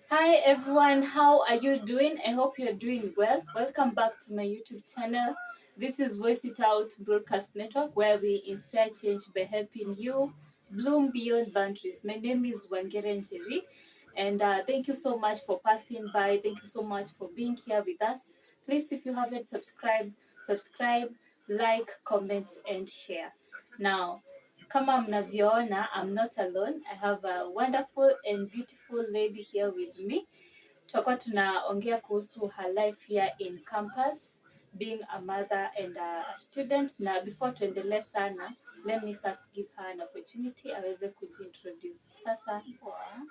Hi everyone, how are you doing? I hope you're doing well. Welcome back to my YouTube channel. This is Voice It Out Broadcast Network, where we inspire change by helping you bloom beyond boundaries. My name is Wangere Njeri, and thank you so much for passing by. Thank you so much for being here with us. Please, if you haven't subscribe, like, comment, and share. Now, kama mnavyoona, I'm not alone. I have a wonderful and beautiful lady here with me. Tutakuwa tunaongea kuhusu her life here in campus, being a mother and a student. Na before tuendelee sana, let me first give her an opportunity aweze kujiintroduce. Sasa,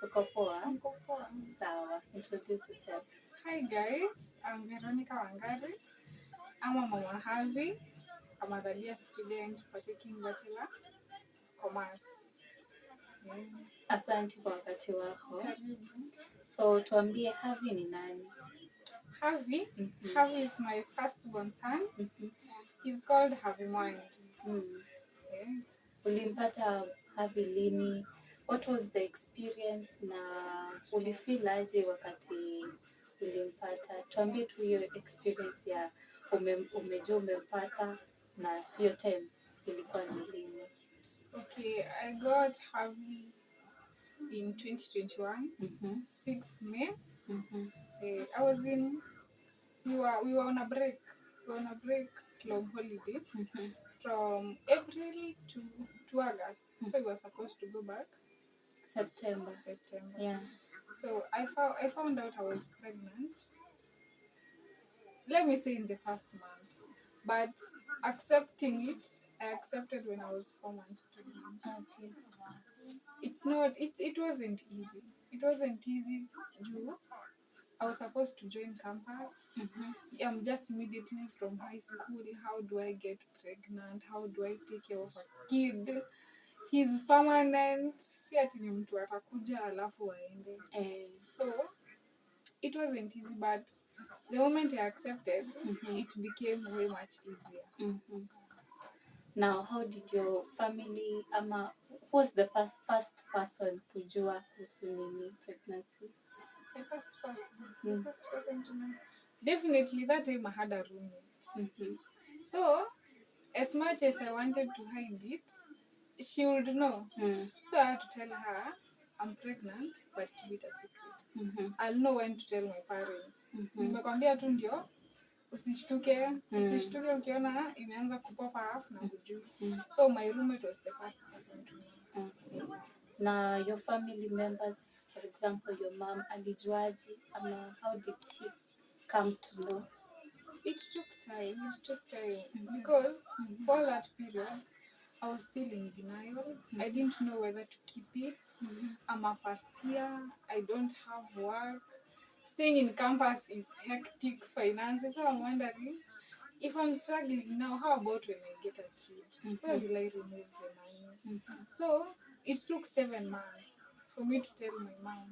uko poa? Niko poa. Sawa, introduce yourself. Hi guys, I'm Veronica Wangari. I'm a Mama Harvey. I'm a third year student partaking Bachelor Commerce. Asante kwa wakati wako. Karibu. So tuambie Harvey ni nani? Harvey. Mhm. Harvey is my firstborn son. Mhm. He's called Harvey Mine. Yeah. Ulimpata Harvey lini? What was the experience na ulifeel aje wakati ulimpata? Tuambie tu hiyo experience ya umejua umempata na hiyo time ilikuwa ni lini? Okay, I got Harvey in 2021, 6th May. I was in, we were on a break. We were on a break, long holiday, from April to August. So we were supposed to go back September. Yeah. So I found out I was pregnant. Let me say in the first month, but accepting it, I accepted when I was 4 months pregnant. Okay. It wasn't easy. It wasn't easy. I was supposed to join campus. I'm just immediately from high school. How do I get pregnant? How do I take care of a kid? He's permanent. Si ati ni mtu atakuja alafu aende. So it wasn't easy, but the moment I accepted, it became way much easier. Now, how did your family ama who was the first person kujua kuhusu nini pregnancy? The first person to know. Definitely that time I had a roommate. So as much as I wanted to hide it, she would know. So I had to tell her I'm pregnant, but keep it a secret. I'll know when to tell my parents. Nimekwambia tu ndio usishtuke ukiona imeanza kupopa up na hujui. So my roommate was the first person to know. Okay. Na your family members, for example, your mom alijuaje ama how did she come to know? It took time because for that period I was still in denial. I didn't know whether to keep it. I'm a first year. I don't have work. Staying in campus is hectic finances. So I'm wondering if I'm struggling now, how about when I get a kid? Where will I remove the money? So it took 7 months for me to tell my mom.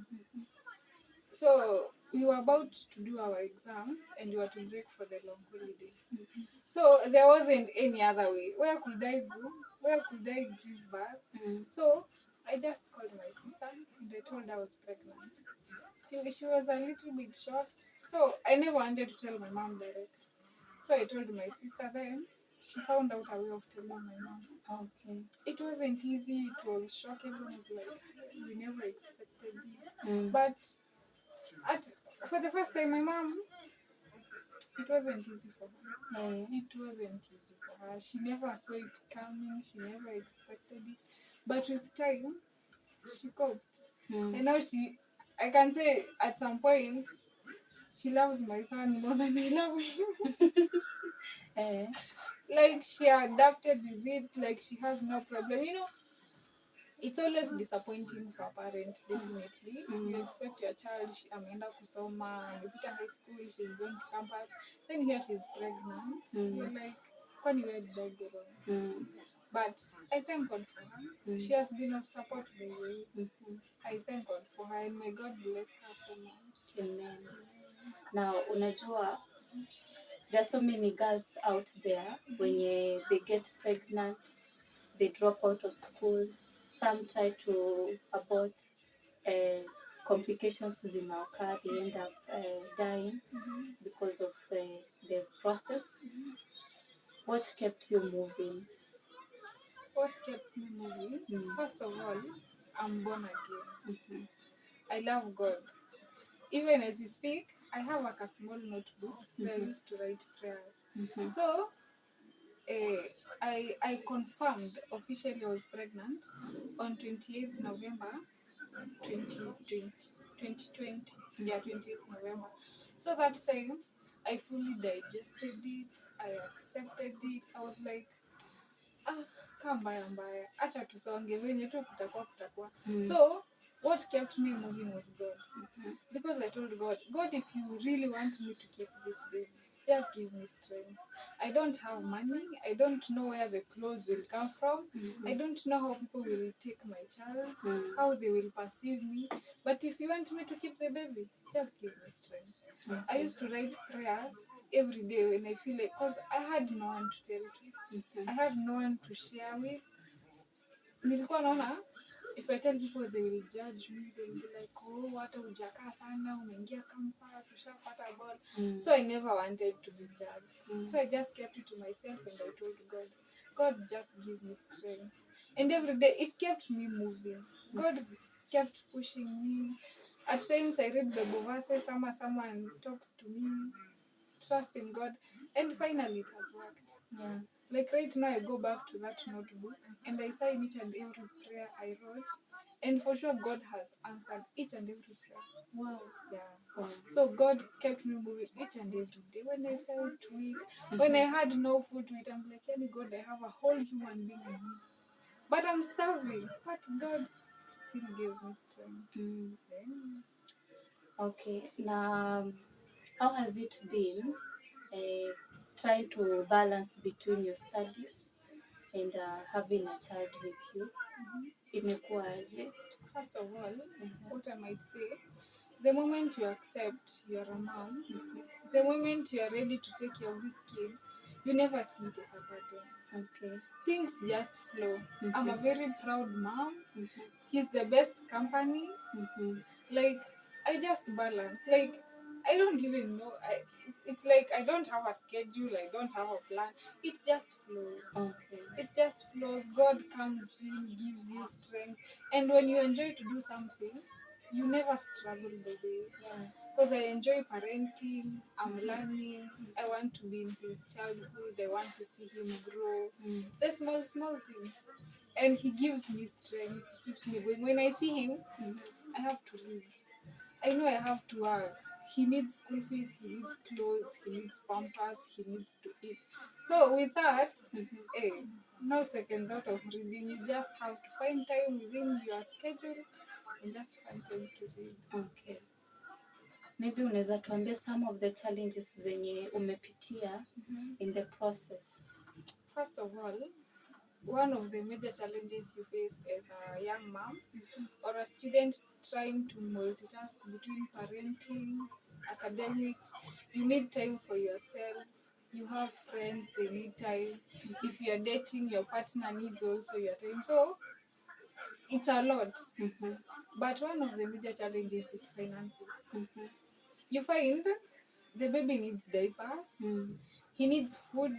So we were about to do our exams and we were to break for the long holiday. So there wasn't any other way. Where could I go? Where could I give birth? So I just called my sister and I told her I was pregnant. She was a little bit shocked. So I never wanted to tell my mom direct. So I told my sister, then she found out a way of telling my mom. Okay. It wasn't easy, it was shocking. Everyone was like, we never expected it. But for the first time, my mom, it wasn't easy for her. It wasn't easy for her. She never saw it coming. She never expected it. But with time, she coped. And now I can say at some point, she loves my son more than I love him. Like she adapted with it, like she has no problem. It's always disappointing for a parent, definitely. You expect your child, ameenda kusoma, amepita high school, she's going to campus, then here she's pregnant. You're like, kwani where did I go wrong? But I thank God for her. She has been of support by the way. I thank God for her and may God bless her so much. Amen. Now, unajua, there are so many girls out there when they get pregnant, they drop out of school, some try to abort, complications zinaoccur, they end up dying because of the process. What kept you moving? What kept me moving? First of all, I'm born again. I love God. Even as we speak, I have like a small notebook where I used to write prayers. So I confirmed officially I was pregnant on 28th November 2020. 2020. Yeah, 28th November. So that time, I fully digested it. I accepted it. I was like, ah, kaa mbaya mbaya, acha tusonge venye tu kutakuwa kutakuwa. So what kept me moving was God. Because I told God, God, if you really want me to keep this baby, just give me strength. I don't have money. I don't know where the clothes will come from. I don't know how people will take my child, how they will perceive me. But if you want me to keep the baby, just give me strength. I used to write prayers every day when I feel like, because I had no one to tell to. I had no one to share with. Nilikuwa naona if I tell people they will judge me, they will be like, oh, hata hujakaa sana, umeingia campus, ushapata ball. So I never wanted to be judged. So I just kept it to myself and I told God, God just give me strength. And every day it kept me moving. God kept pushing me. At times I read Bible verses, someone talks to me, trust in God, and finally it has worked. Yeah. Like right now, I go back to that notebook and I sign each and every prayer I wrote, and for sure, God has answered each and every prayer. Wow. Yeah. Wow. So God kept me moving each and every day. When I felt weak, when I had no food to eat, I'm like, any God, I have a whole human being in me, but I'm starving. But God still gave me strength. Yeah. Okay. Now, how has it been trying to balance between your studies and having a child with you? Imekuwaje? First of all, what I might say, the moment you accept you're a mom, the moment you are ready to take care of this kid, you never see it as a burden. Okay. Things just flow. I'm a very proud mom. He's the best company. Like, I just balance. Like, I don't even know. It's like I don't have a schedule. I don't have a plan. It just flows. Okay. It just flows. God comes in, gives you strength. And when you enjoy to do something, you never struggle by the way. Yeah. Because I enjoy parenting, I'm learning, I want to be in his childhood, I want to see him grow. The small, small things. And he gives me strength, he keeps me going. When I see him, I have to read. I know I have to work. He needs school fees, he needs clothes, he needs pampers, he needs to eat. So with that, hey, no second thought of reading. You just have to find time within your schedule and just find time to read. Okay. Maybe unaweza tuambia some of the challenges zenye umepitia in the process. First of all, one of the major challenges you face as a young mom or a student trying to multitask between parenting, academics, you need time for yourself. You have friends, they need time. If you're dating, your partner needs also your time. So it's a lot. But one of the major challenges is finances. You find the baby needs diapers, he needs food,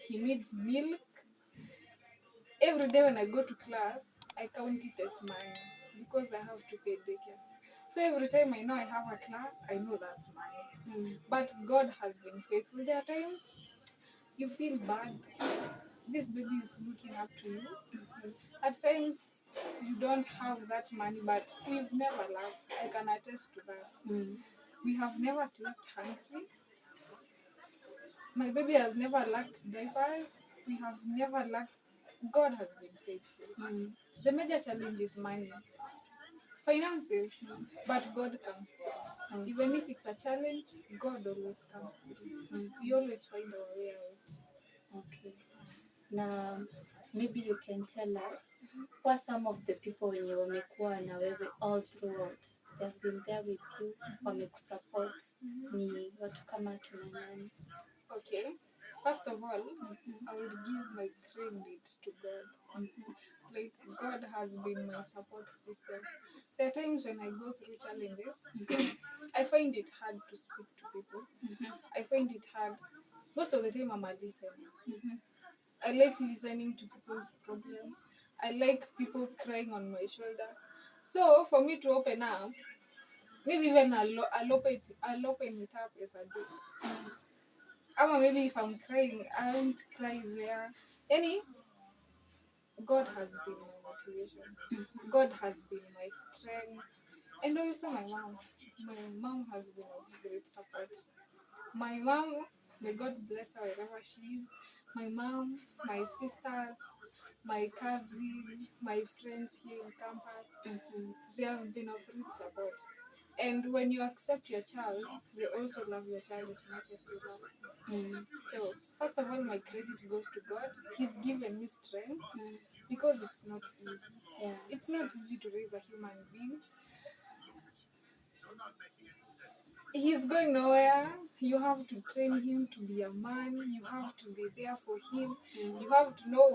he needs milk. Every day when I go to class, I count it as mine because I have to pay daycare. So every time I know I have a class, I know that's mine. But God has been faithful. There are times you feel bad. This baby is looking up to you. At times you don't have that money, but we've never lacked. I can attest to that. We have never slept hungry. My baby has never lacked diapers. We have never lacked. God has been faithful. The major challenge is money, finances, but God comes through. Even if it's a challenge, God always comes through. We always find our way out. Okay. Now, maybe you can tell us who are some of the people wenye wamekuwa na wewe all throughout. They have been there with you, wamekusupport. Ni watu kama kina nani? Okay. First of all, I would give my credit to God. Like God has been my support system. There are times when I go through challenges, I find it hard to speak to people. I find it hard. Most of the time, I'm a listener. I like listening to people's problems. I like people crying on my shoulder. So for me to open up, maybe even I'll open it up as a joke. Or maybe if I'm crying, I won't cry there. Any God has been my motivation. God has been my strength. And also my mom. My mom has been of great support. My mom, may God bless her wherever she is. My mom, my sisters, my cousin, my friends here in campus, they have been of great support. And when you accept your child, they also love your child as much as you love them. So, first of all, my credit goes to God. He's given me strength because it's not easy. Yeah. It's not easy to raise a human being. He's going nowhere. You have to train him to be a man. You have to be there for him. You have to know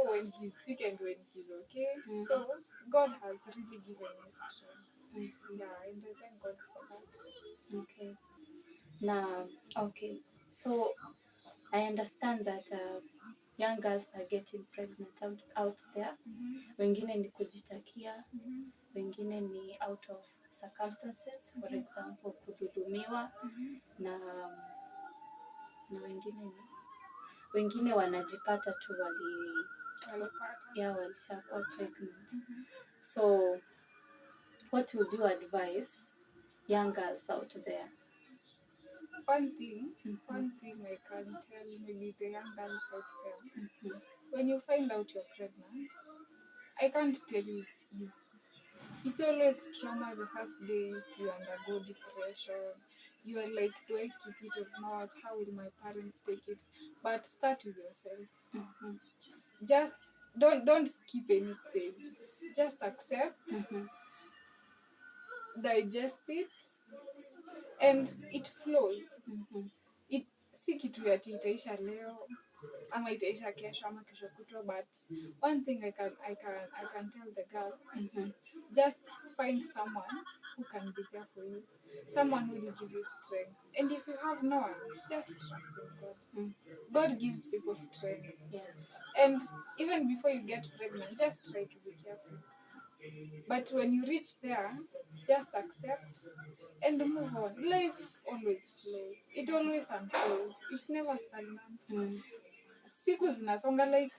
when he's sick and when he's okay. So God has really given me strength. Yeah, and I thank God for that. Okay. Now, okay. So I understand that young girls are getting pregnant out there. Wengine ni kujitakia, wengine ni out of circumstances, for example kudhulumiwa, na wengine wanajipata tu walishakuwa pregnant. So what would you advise young girls out there? One thing I can tell maybe the young girls out there, when you find out you're pregnant, I can't tell you it's easy. It's always trauma the first days. You undergo depression. You are like, do I keep it or not? How will my parents take it? But start with yourself. Just don't skip any stage. Just accept, digest it, and it flows. It si kitu ya itaisha leo ama itaisha kesho ama kesho kutwa, but one thing I can tell the girl, just find someone who can be there for you, someone who will give you strength. And if you have no one, just trust in God. God gives people strength. And even before you get pregnant, just try to be careful. But when you reach there, just accept and move on. Life always flows. It always unfolds. It's never stagnant. Siku zinasonga, like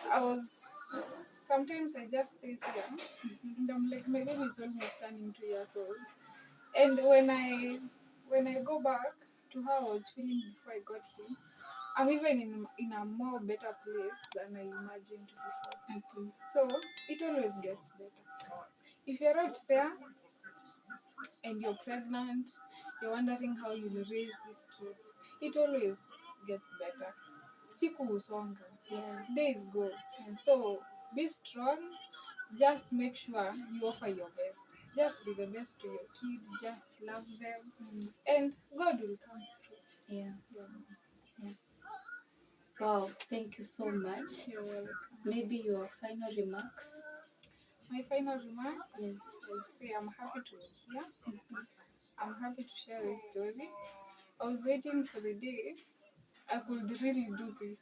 I was, sometimes I just sit here and I'm like, my baby is almost turning 2 years old. And when I go back to how I was feeling before I got here, I'm even in a more better place than I imagined before. So it always gets better. If you're out there and you're pregnant, you're wondering how you will raise these kids, it always gets better. Siku usonga, days go. So be strong. Just make sure you offer your best. Just be the best to your kids. Just love them, and God will come through. Yeah. Wow, thank you so much. You're welcome. Maybe your final remarks? My final remarks, I'll say I'm happy to be here. I'm happy to share this story. I was waiting for the day I could really do this.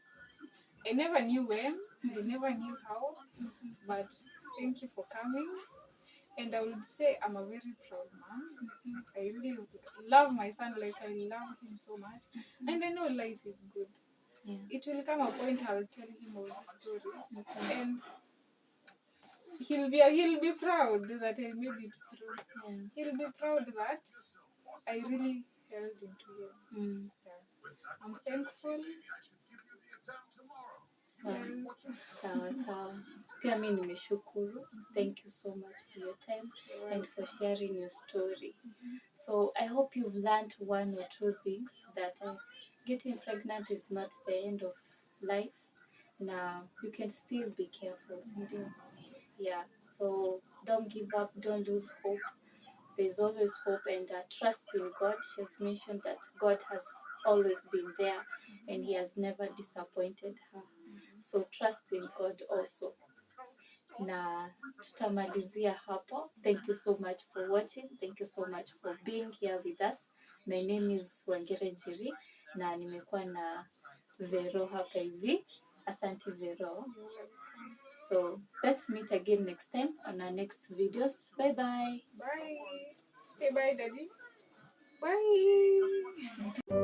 I never knew when, I never knew how, but thank you for coming. And I would say I'm a very proud mom. I really love my son, like I love him so much. And I know life is good. It will come a point I'll tell him all the stories. And he'll be proud that I made it through. He'll be proud that I really held into him. I'm thankful. Sawa sawa. Pia mi nimeshukuru. Thank you so much for your time and for sharing your story. So I hope you've learned one or two things, that getting pregnant is not the end of life. Now you can still be careful. Yeah. So don't give up. Don't lose hope. There's always hope, and trust in God. She has mentioned that God has always been there and He has never disappointed her. So trust in God also. na tutamalizia hapo. Thank you so much for watching. Thank you so much for being here with us. My name is Wangire Njeri na nimekuwa na Vero hapa hivi. Asante Vero. So let's meet again next time on our next videos. Bye bye. Bye. Say bye, Daddy. Bye.